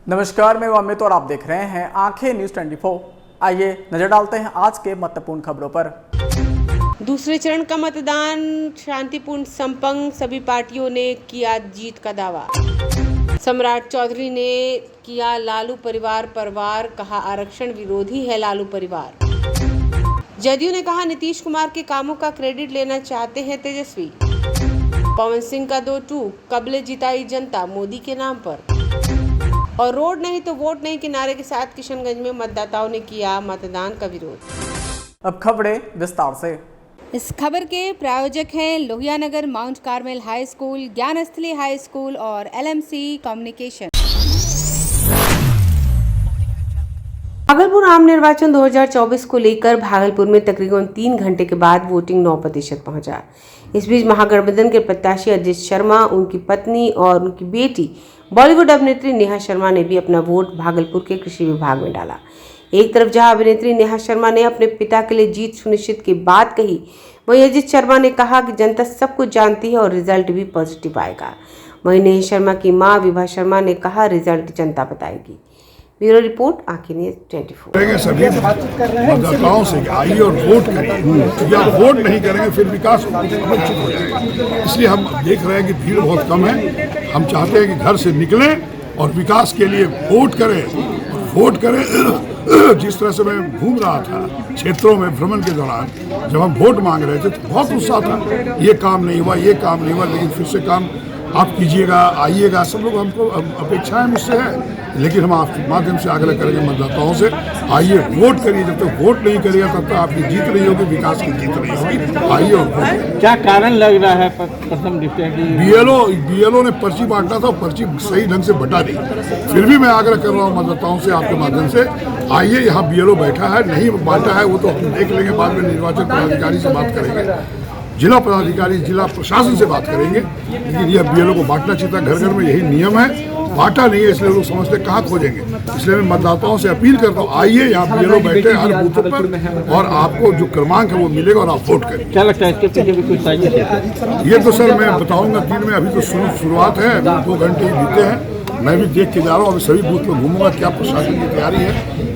नमस्कार, मैं अमित और आप देख रहे हैं आंखें न्यूज 24। आइए नजर डालते हैं आज के महत्वपूर्ण खबरों पर। दूसरे चरण का मतदान शांतिपूर्ण संपन्न, सभी पार्टियों ने किया जीत का दावा। सम्राट चौधरी ने किया लालू परिवार, कहा आरक्षण विरोधी है लालू परिवार। जदयू ने कहा नीतीश कुमार के कामों का क्रेडिट लेना चाहते हैं तेजस्वी। पवन सिंह का 2-2, कबले जिताई जनता मोदी के नाम पर। और रोड नहीं तो वोट नहीं के नारे के साथ किशनगंज में मतदाताओं ने किया मतदान का विरोध। अब खबरें विस्तार से। इस खबर के प्रायोजक हैं Lohianagar mount Carmel high school, Gyansthali high school और LMC कम्युनिकेशन। भागलपुर आम निर्वाचन 2024 को लेकर भागलपुर में तकरीबन 3 घंटे के बाद वोटिंग 9% पहुंचा। इस बीच महागठबंधन के प्रत्याशी अजित शर्मा, उनकी पत्नी और उनकी बेटी बॉलीवुड अभिनेत्री नेहा शर्मा ने भी अपना वोट भागलपुर के कृषि विभाग में डाला। एक तरफ जहां अभिनेत्री नेहा शर्मा ने अपने पिता के लिए जीत सुनिश्चित की बात कही, वहीं अजित शर्मा ने कहा कि जनता सब कुछ जानती है और रिजल्ट भी पॉजिटिव आएगा। वहीं नेहा शर्मा की मां विभा शर्मा ने कहा रिजल्ट जनता बताएगी। ब्यूरो रिपोर्ट, आंखें न्यूज 24। सभी मतदाताओं से आइए और वोट करें, या वोट नहीं करेंगे फिर विकास वंचित हो जाएगा। इसलिए हम देख रहे हैं कि भीड़ बहुत कम है। हम चाहते हैं कि घर से निकलें और विकास के लिए वोट करें। वोट करें। जिस तरह से मैं घूम रहा था क्षेत्रों में भ्रमण के दौरान, जब हम वोट मांग रहे थे तो बहुत उत्साह था, ये काम नहीं हुआ, ये काम नहीं हुआ, लेकिन फिर से काम आप कीजिएगा, आइएगा। सब लोग हमको अपेक्षाएं मुझसे है, लेकिन हम आपके माध्यम से आग्रह करेंगे मतदाताओं से, आइए वोट करिए। जब तक वोट नहीं करिएगा तब तक आपकी जीत नहीं होगी, विकास की जीत नहीं होगी। आइए और वोट। क्या कारण लग रहा है प्रथम दृष्टया की BLO ने पर्ची बांटना था, पर्ची सही ढंग से बटा नहीं। फिर भी मैं आग्रह कर रहा हूँ मतदाताओं से आपके माध्यम से, आइए, यहाँ BLO बैठा है, नहीं बांटा है वो तो देख लेंगे, बाद में निर्वाचन पदाधिकारी से बात करेंगे, जिला पदाधिकारी, जिला प्रशासन से बात करेंगे। लेकिन यह BLO को बांटना चाहिए था, घर घर में यही नियम है। बांटा नहीं है, इसलिए लोग समझते कहाँ खोजेंगे। इसलिए मैं मतदाताओं से अपील करता हूँ, आइए, यहाँ BLO बैठे हर बूथ पर और आपको जो क्रमांक है वो मिलेगा और आप वोट करें। क्या लगता है इसके पीछे भी कुछ साजिश है? ये तो सर मैं बताऊंगा दिन में, अभी तो शुरुआत है, 2 घंटे ही बीते हैं। मैं भी देख के जा रहा हूँ, अभी सभी बूथ पर घूमूंगा, क्या प्रशासन की तैयारी है,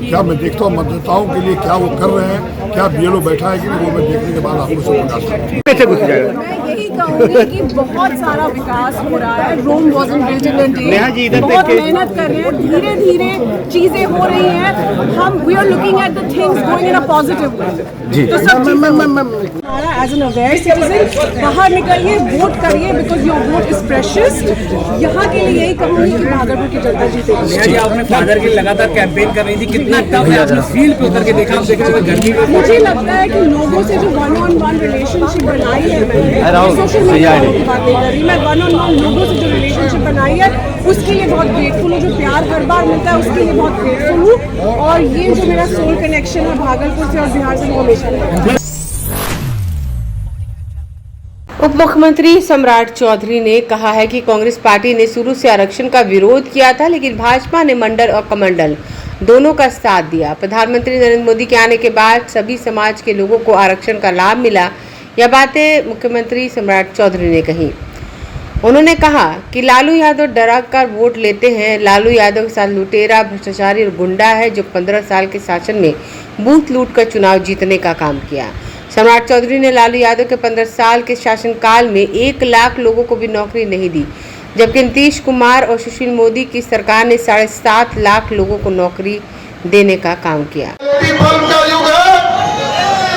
क्या मैं देखता हूँ मतदाताओं के लिए क्या वो कर रहे हैं, क्या BLO बैठा है कि नहीं, वो मैं देखने के बाद आपको सब प्रकाश करूँगा। मैं यही कहूँगी कि बहुत सारा विकास हो रहा है। Rome wasn't built in a day. बहुत मेहनत कर रहे हैं, धीरे धीरे चीजें हो रही हैं। हम we are looking at the things going in a positive way. तो सब हमारा एज एन अवेयर सिटीजन बाहर निकलिए, वोट करिए, because your vote is precious. यहाँ के लिए यही कहूँगी कि भागलपुर की जनता जीतेगी। आपने फादर की लगातार कैंपेन कर रही थी, कितना टफ है, आपने फील्ड पे उतर के देखा, आप देख रहे हैं गर्मी में। मुझे लगता है कि लोगों से जो 1-on-1 रिलेशनशिप बनाई है, मैंने सोशल मीडिया की बात नहीं कर रही, मैं 1-on-1 लोगों से जो रिलेशनशिप बनाई है उसके लिए बहुत ग्रेटफुल हूँ। जो प्यार हर बार मिलता है उसके लिए बहुत ग्रेटफुल हूँ। और ये जो मेरा सोल कनेक्शन है भागलपुर से और बिहार से, वो हमेशा रहेगा। उप मुख्यमंत्री सम्राट चौधरी ने कहा है कि कांग्रेस पार्टी ने शुरू से आरक्षण का विरोध किया था, लेकिन भाजपा ने मंडल और कमंडल दोनों का साथ दिया। प्रधानमंत्री नरेंद्र मोदी के आने के बाद सभी समाज के लोगों को आरक्षण का लाभ मिला। यह बातें मुख्यमंत्री सम्राट चौधरी ने कही। उन्होंने कहा कि लालू यादव डरा कर वोट लेते हैं। लालू यादव के साथ लुटेरा, भ्रष्टाचारी और गुंडा है जो 15 साल के शासन में बूथ लूट कर चुनाव जीतने का काम किया। सम्राट चौधरी ने लालू यादव के 15 साल के शासनकाल में 1 लाख लोगों को भी नौकरी नहीं दी, जबकि नीतीश कुमार और सुशील मोदी की सरकार ने 7.5 लाख लोगों को नौकरी देने का काम किया।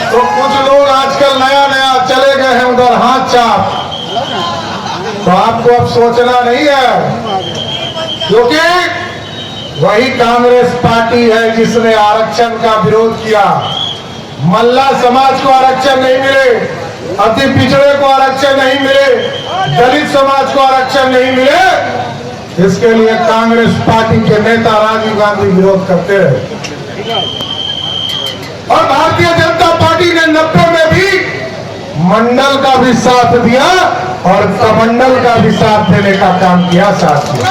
तो कुछ लोग आजकल नया चले गए हैं उधर हाथ चाप, तो आपको अब सोचना नहीं है, क्योंकि वही कांग्रेस पार्टी है जिसने आरक्षण का विरोध किया। मल्ला समाज को आरक्षण नहीं मिले, अति पिछड़े को आरक्षण नहीं मिले, दलित समाज को आरक्षण नहीं मिले, इसके लिए कांग्रेस पार्टी के नेता राजीव गांधी विरोध करते रहे। और भारतीय जनता पार्टी ने 90 में भी मंडल का भी साथ दिया और कमंडल का भी साथ देने का काम किया। साथ में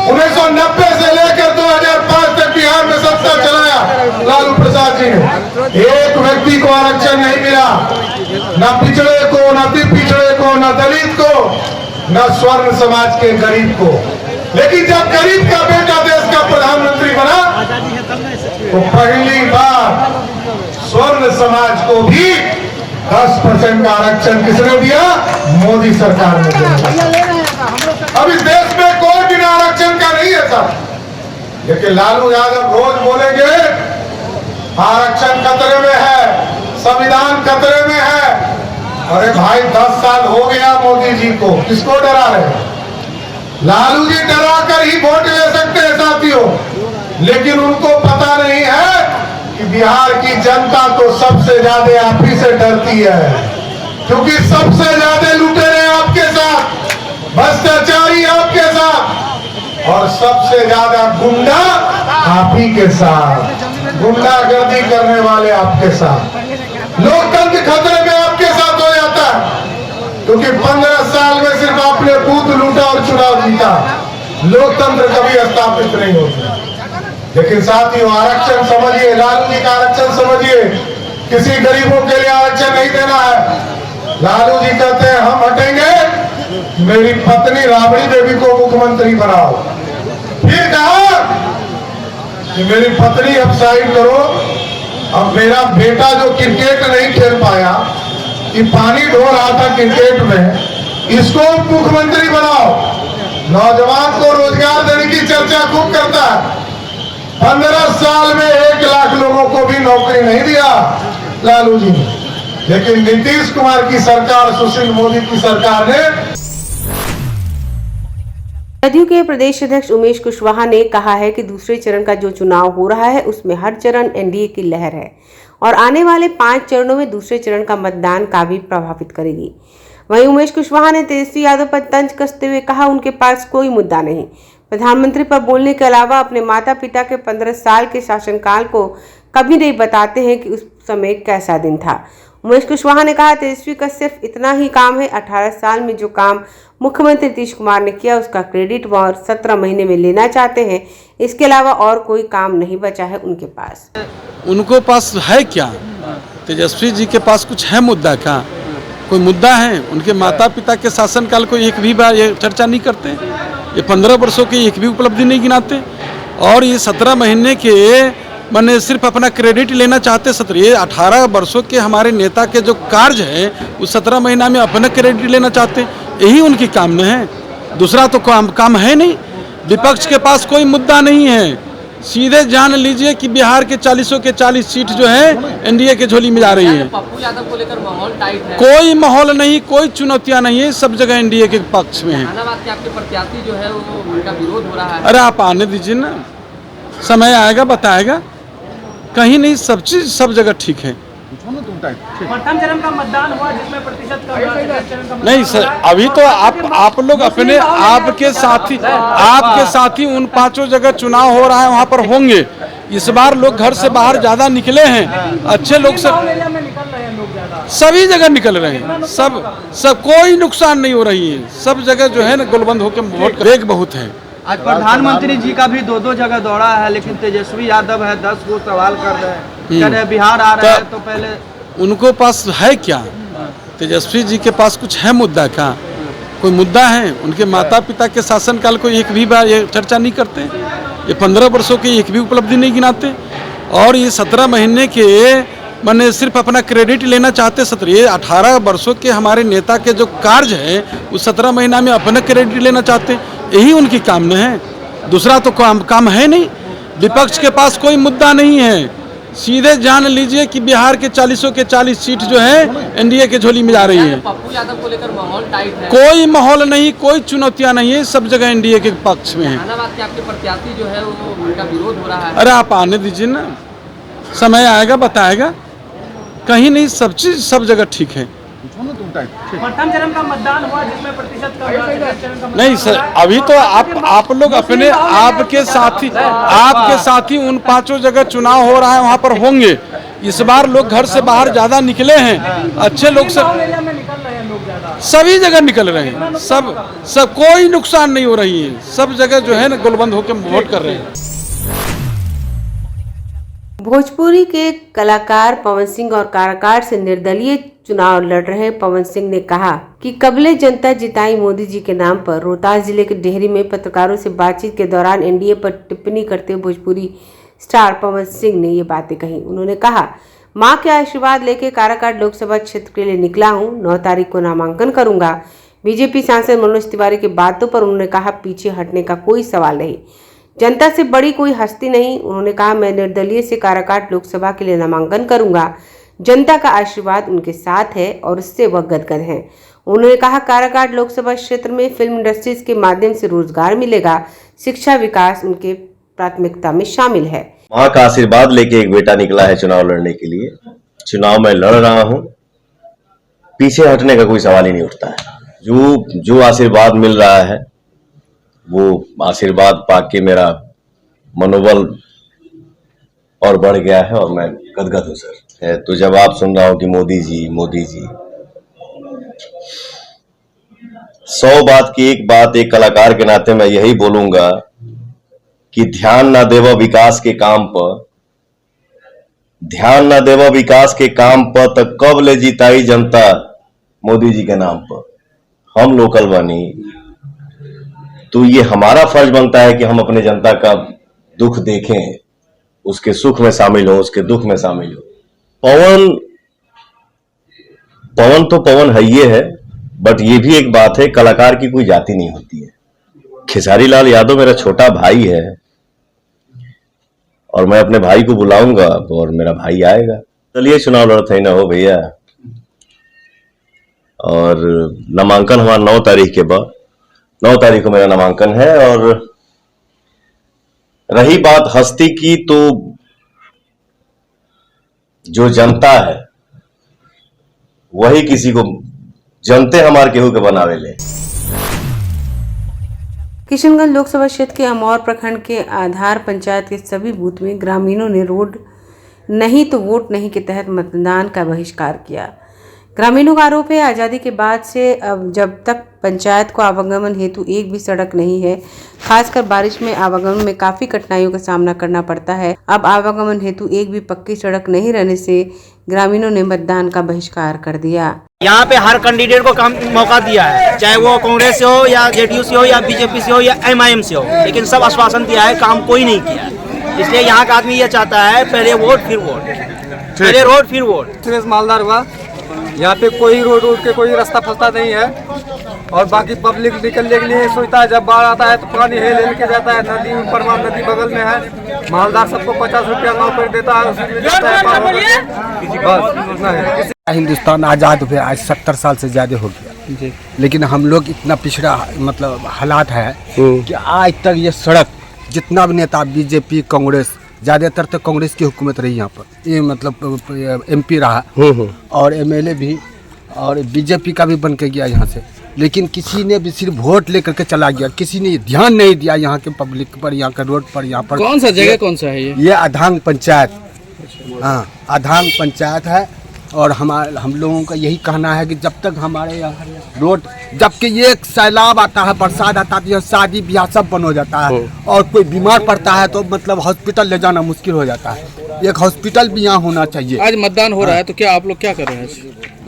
1990 से लेकर 2005 तक बिहार में सत्ता चलाया लालू प्रसाद जी ने। एक व्यक्ति को आरक्षण नहीं मिला, न पिछड़े को, न अति पिछड़े को, न दलित को, न स्वर्ण समाज के गरीब को। लेकिन जब गरीब का बेटा देश का प्रधानमंत्री बना तो पहली बार स्वर्ण समाज को भी 10% का आरक्षण किसने दिया? मोदी सरकार ने दिया। अब इस देश में कोई बिना आरक्षण का नहीं है सर। लेकिन लालू यादव रोज बोलेंगे आरक्षण खतरे में है, संविधान खतरे में है। अरे भाई 10 साल हो गया मोदी जी को, किसको डरा रहे? लालू जी डरा कर ही वोट ले सकते हैं साथियों, लेकिन उनको पता नहीं है कि बिहार की जनता तो सबसे ज्यादा आप ही से डरती है, क्योंकि सबसे ज्यादा लुटेरे आपके साथ, भ्रष्टाचारी आपके साथ और सबसे ज्यादा गुंडा आप ही के साथ, गुंडागर्दी करने वाले आपके साथ। लोकतंत्र खतरे में आपके साथ हो जाता है, क्योंकि 15 साल में सिर्फ आपने बूथ लूटा और चुनाव जीता। लोकतंत्र कभी स्थापित नहीं होता। लेकिन साथियों, आरक्षण समझिए, लालू जी का आरक्षण समझिए, किसी गरीबों के लिए आरक्षण नहीं देना है। लालू जी कहते हैं हम हटेंगे, मेरी पत्नी राबड़ी देवी को मुख्यमंत्री बनाओ। फिर कहा कि मेरी पत्नी अब साइन करो, अब मेरा बेटा जो क्रिकेट नहीं खेल पाया, कि पानी ढो रहा था क्रिकेट में, इसको मुख्यमंत्री बनाओ। नौजवान को रोजगार देने की चर्चा खूब करता है। 15 साल में 1 लाख लोगों को भी नौकरी नहीं दिया लालू जी ने, लेकिन नीतीश कुमार की सरकार, सुशील मोदी की सरकार ने। जदयू के प्रदेश अध्यक्ष उमेश कुशवाहा ने कहा है कि दूसरे चरण का जो चुनाव हो रहा है उसमें हर चरण एनडीए की लहर है और आने वाले 5 चरणों में दूसरे चरण का मतदान का भी प्रभावित करेगी। वहीं उमेश कुशवाहा ने तेजस्वी यादव पर तंज कसते हुए कहा उनके पास कोई मुद्दा नहीं। प्रधानमंत्री पर बोलने के अलावा अपने माता पिता के 15 साल के शासनकाल को कभी नहीं बताते हैं कि उस समय कैसा दिन था। उमेश कुशवाहा ने कहा तेजस्वी का सिर्फ इतना ही काम है, 18 साल में जो काम मुख्यमंत्री नीतीश कुमार ने किया उसका क्रेडिट वो 17 महीने में लेना चाहते हैं। इसके अलावा और कोई काम नहीं बचा है उनके पास। उनको पास है क्या? तेजस्वी जी के पास कुछ है मुद्दा क्या? कोई मुद्दा है? उनके माता पिता के शासनकाल को एक भी बार ये चर्चा नहीं करते, ये 15 वर्षों की एक भी उपलब्धि नहीं गिनाते, और ये 17 महीने के मैंने सिर्फ अपना क्रेडिट लेना चाहते। 18 वर्षों के हमारे नेता के जो कार्य है उस 17 महीना में अपना क्रेडिट लेना चाहते, यही उनकी काम में है। दूसरा तो काम है नहीं। विपक्ष के पास कोई मुद्दा नहीं है। सीधे जान लीजिए कि बिहार के 40 के 40 सीट जो है एनडीए के झोली में जा रही है। पप्पू यादव को लेकर माहौल टाइट है। कोई माहौल नहीं, कोई चुनौतियां नहीं है, सब जगह एनडीए के पक्ष में है। के आपके प्रत्याशी जो है वो उनका विरोध हो रहा है। अरे आप आने दीजिए ना, समय आएगा बताएगा। कहीं नहीं, सब चीज सब जगह ठीक है। प्रथम चरण का मतदान हुआ जिसमें प्रतिशत कम नहीं सर, अभी तो आप लोग अपने आपके साथी उन 5 जगह चुनाव हो रहा है वहाँ पर होंगे। इस बार लोग घर से बाहर ज्यादा निकले हैं, अच्छे लोग सभी जगह निकल रहे हैं। सब कोई नुकसान नहीं हो रही है, सब जगह जो है ना गोलबंद होकर वोट वेग बहुत है। आज प्रधानमंत्री जी का भी 2 जगह दौड़ा है, लेकिन तेजस्वी यादव है 10 को सवाल कर रहे हैं, कह रहे बिहार आ रहे हैं तो पहले उनको पास है क्या? तेजस्वी जी के पास कुछ है मुद्दा क्या? कोई मुद्दा है? उनके माता पिता के शासनकाल को एक भी बार ये चर्चा नहीं करते, ये 15 वर्षों की एक भी उपलब्धि नहीं गिनाते, और ये 17 महीने के मैंने सिर्फ अपना क्रेडिट लेना चाहते। 18 वर्षों के हमारे नेता के जो कार्य है उस 17 महीना में अपना क्रेडिट लेना चाहते, यही उनकी काम में है। दूसरा तो काम है नहीं। विपक्ष के पास कोई मुद्दा नहीं है। सीधे जान लीजिए कि बिहार के 40 के 40 सीट जो है एनडीए के झोली में जा रही है। पप्पू यादव को लेकर माहौल टाइट है। कोई माहौल नहीं, कोई चुनौतियां नहीं है, सब जगह एनडीए के पक्ष में है। के आपके प्रत्याशी जो है वो उनका विरोध हो रहा है। अरे आप आने दीजिए ना, समय आएगा बताएगा। कहीं नहीं, सब चीज सब जगह ठीक है। प्रथम चरण का मतदान हुआ जिसमें प्रतिशत कम नहीं सर, अभी तो आप लोग अपने आपके साथी उन 5 जगह चुनाव हो रहा है वहाँ पर होंगे। इस बार लोग घर से बाहर ज्यादा निकले हैं, अच्छे लोग सभी जगह निकल रहे हैं। सब कोई नुकसान नहीं हो रही है, सब जगह जो है ना गोलबंद होकर वोट कर रहे हैं। भोजपुरी के कलाकार पवन सिंह और कलाकार से निर्दलीय चुनाव लड़ रहे पवन सिंह ने कहा कि कबले जनता जिताई मोदी जी के नाम पर। रोहतास जिले के डेहरी में पत्रकारों से बातचीत के दौरान एनडीए पर टिप्पणी करते हुए भोजपुरी स्टार पवन सिंह ने ये बातें कही। उन्होंने कहा, मां के आशीर्वाद लेके काराकाट लोकसभा क्षेत्र के लिए निकला हूं, 9 तारीख को नामांकन करूंगा। बीजेपी सांसद मनोज तिवारी की बातों पर उन्होंने कहा, पीछे हटने का कोई सवाल नहीं, जनता से बड़ी कोई हस्ती नहीं। उन्होंने कहा, मैं निर्दलीय से काराकाट लोकसभा के लिए नामांकन करूंगा। जनता का आशीर्वाद उनके साथ है और उससे वह गदगद हैं। उन्होंने कहा, काराकाट लोकसभा क्षेत्र में फिल्म इंडस्ट्रीज के माध्यम से रोजगार मिलेगा, शिक्षा विकास उनके प्राथमिकता में शामिल है। मां का आशीर्वाद लेके एक बेटा निकला है चुनाव लड़ने के लिए। चुनाव में लड़ रहा हूं, पीछे हटने का कोई सवाल ही नहीं उठता है। जो आशीर्वाद मिल रहा है वो आशीर्वाद पाके मेरा मनोबल और बढ़ गया है और मैं गदगद हूं सर। तो जब आप सुन रहा हूं कि मोदी जी 100 बात की एक बात, एक कलाकार के नाते मैं यही बोलूंगा कि ध्यान ना देवा विकास के काम पर, ध्यान ना देवा विकास के काम पर, तब कब ले जिताई जनता मोदी जी के नाम पर। हम लोकल बनी तो ये हमारा फर्ज बनता है कि हम अपने जनता का दुख देखें, उसके सुख में शामिल हो, उसके दुख में शामिल हो। पवन तो पवन है ये है, बट ये भी एक बात है, कलाकार की कोई जाति नहीं होती है। खेसारी लाल यादव मेरा छोटा भाई है और मैं अपने भाई को बुलाऊंगा और मेरा भाई आएगा। चलिए चुनाव लड़ते ही ना हो भैया। और नामांकन हमारा 9 तारीख के बाद, 9 तारीख को मेरा नामांकन है। और रही बात हस्ती की, तो जो जनता है वही किसी को, जनते हमारे केहू के बनावे ले। किशनगंज लोकसभा क्षेत्र के अमौर प्रखंड के आधार पंचायत के सभी बूथ में ग्रामीणों ने रोड नहीं तो वोट नहीं के तहत मतदान का बहिष्कार किया। ग्रामीणों का आरोप है, आज़ादी के बाद से अब जब तक पंचायत को आवागमन हेतु एक भी सड़क नहीं है, खासकर बारिश में आवागमन में काफ़ी कठिनाइयों का सामना करना पड़ता है। अब आवागमन हेतु एक भी पक्की सड़क नहीं रहने से ग्रामीणों ने मतदान का बहिष्कार कर दिया। यहाँ पे हर कैंडिडेट को काम मौका दिया है, चाहे वो कांग्रेस से हो या जेडीयू से हो या बीजेपी से हो या एमआईएम से हो, लेकिन सब आश्वासन दिया है, काम कोई नहीं किया है। इसलिए यहाँ का आदमी ये चाहता है, पहले वोट फिर वोट, पहले रोड फिर वोट। मालदार हुआ, यहाँ पे कोई रोड के कोई रास्ता फंसता नहीं है और बाकी पब्लिक निकलने के लिए सुविधा है। जब बाढ़ आता है तो पानी हेल के जाता है, नदी परमान नदी बगल में है। मालदार सबको 50 रुपया नाव पर देता है, उसी में जाता है। हिंदुस्तान आज़ाद हुए आज 70 साल से ज़्यादा हो गया, लेकिन हम लोग इतना पिछड़ा मतलब हालात है कि आज तक ये सड़क, जितना भी नेता बीजेपी कांग्रेस, ज़्यादातर तो कांग्रेस की हुकूमत रही यहाँ पर, ये मतलब एमपी रहा और एमएलए भी, और बीजेपी का भी बन के गया यहाँ से, लेकिन किसी ने भी सिर्फ वोट लेकर के चला गया। किसी ने ध्यान नहीं दिया यहाँ के पब्लिक पर, यहाँ के रोड पर। यहाँ पर कौन सा जगह कौन सा है ये आधांग पंचायत, हाँ आधांग पंचायत है। और हम लोगों का यही कहना है कि जब तक हमारे यहाँ रोड, जबकि ये सैलाब आता है, बरसात आता है, शादी ब्याह सब बंद हो जाता है और कोई बीमार पड़ता है तो मतलब हॉस्पिटल ले जाना मुश्किल हो जाता है। एक हॉस्पिटल भी यहाँ होना चाहिए। आज मतदान हो रहा है तो क्या आप लोग क्या कर रहे हैं?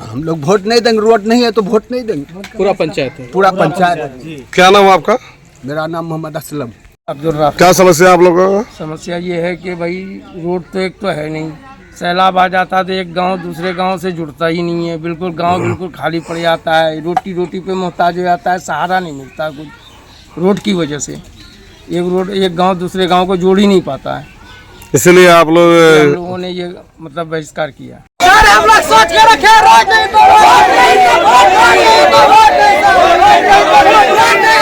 हम लोग वोट नहीं देंगे, रोड नहीं है तो वोट नहीं देंगे। पूरा पंचायत है? पूरा पंचायत। क्या नाम है आपका? मेरा नाम मोहम्मद असलम। क्या समस्या आप लोगों का? समस्या ये है कि भाई रोड तो एक तो है नहीं, सैलाब आ जाता है तो एक गांव दूसरे गांव से जुड़ता ही नहीं है, बिल्कुल गांव बिल्कुल खाली पड़ जाता है, रोटी पे मोहताज हो जाता है, सहारा नहीं मिलता कुछ रोड की वजह से। एक गांव दूसरे गांव को जोड़ ही नहीं पाता है, इसलिए आप लोगों ने ये मतलब बहिष्कार किया। हम लोग सोच के रखे, रोड नहीं तो वोट नहीं, वोट नहीं तो वोट नहीं, वोट नहीं तो वोट नहीं।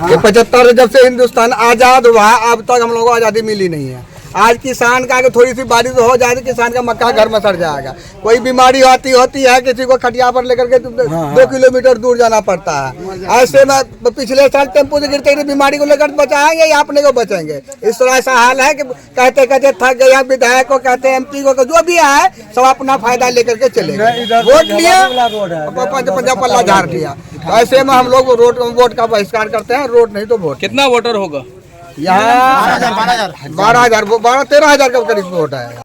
ये 75 जब से हिंदुस्तान आज़ाद हुआ है अब तक हम लोगों को आज़ादी मिली नहीं है। आज किसान का अगर थोड़ी सी बारिश हो जाए तो किसान का मक्का घर में सड़ जाएगा। कोई बीमारी होती है, किसी को खटिया पर लेकर के 2 किलोमीटर दूर जाना पड़ता है। ऐसे में पिछले साल टेम्पो से गिरते बीमारी को लेकर बचाएंगे या अपने को बचेंगे, इस तरह ऐसा हाल है कि कहते थक गए। विधायक को कहते एमपी को, जो भी है सब अपना फायदा लेकर के चले गए, वोट लिया, पंजाब पल्ला झाड़ लिया। ऐसे में हम लोग वोट का बहिष्कार करते हैं, रोड नहीं तो वोट। कितना वोटर होगा? यहाँ 12,000 के करीब वोट है।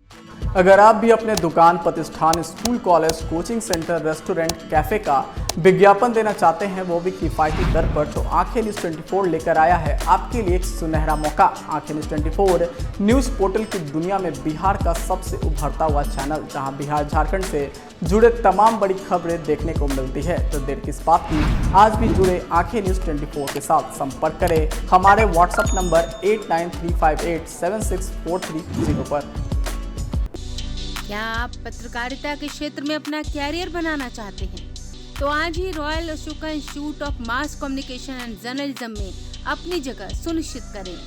अगर आप भी अपने दुकान, प्रतिष्ठान, school, college, coaching centre, restaurant, cafe का विज्ञापन देना चाहते हैं, वो भी किफ़ायती दर पर, तो आंखें न्यूज़ 24 लेकर आया है आपके लिए एक सुनहरा मौका। आंखें न्यूज़ 24 न्यूज़ पोर्टल की दुनिया में बिहार का सबसे उभरता हुआ चैनल, जहां बिहार झारखंड से जुड़े तमाम बड़ी खबरें देखने को मिलती है। तो देर किस बात की, आज भी जुड़े आंखें न्यूज़ 24 के साथ। संपर्क करें हमारे व्हाट्सएप नंबर 8935876430 पर। क्या आप पत्रकारिता के क्षेत्र में अपना कैरियर बनाना चाहते हैं? तो आज ही royal Ashoka institute of mass communication and journalism में अपनी जगह सुनिश्चित करें।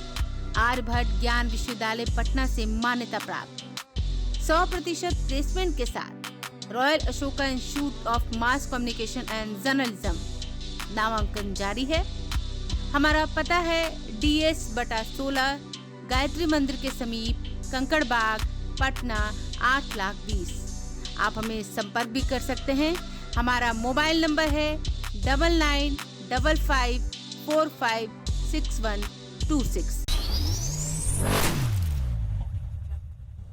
आर्यभट्ट ज्ञान विश्वविद्यालय पटना से मान्यता प्राप्त 100% प्लेसमेंट के साथ royal Ashoka institute of mass communication and journalism नामांकन जारी है। हमारा पता है DS/16 गायत्री मंदिर के समीप, कंकड़बाग, पटना 8,20,000। आप हमें संपर्क भी कर सकते हैं। हमारा मोबाइल नंबर है 9955456126।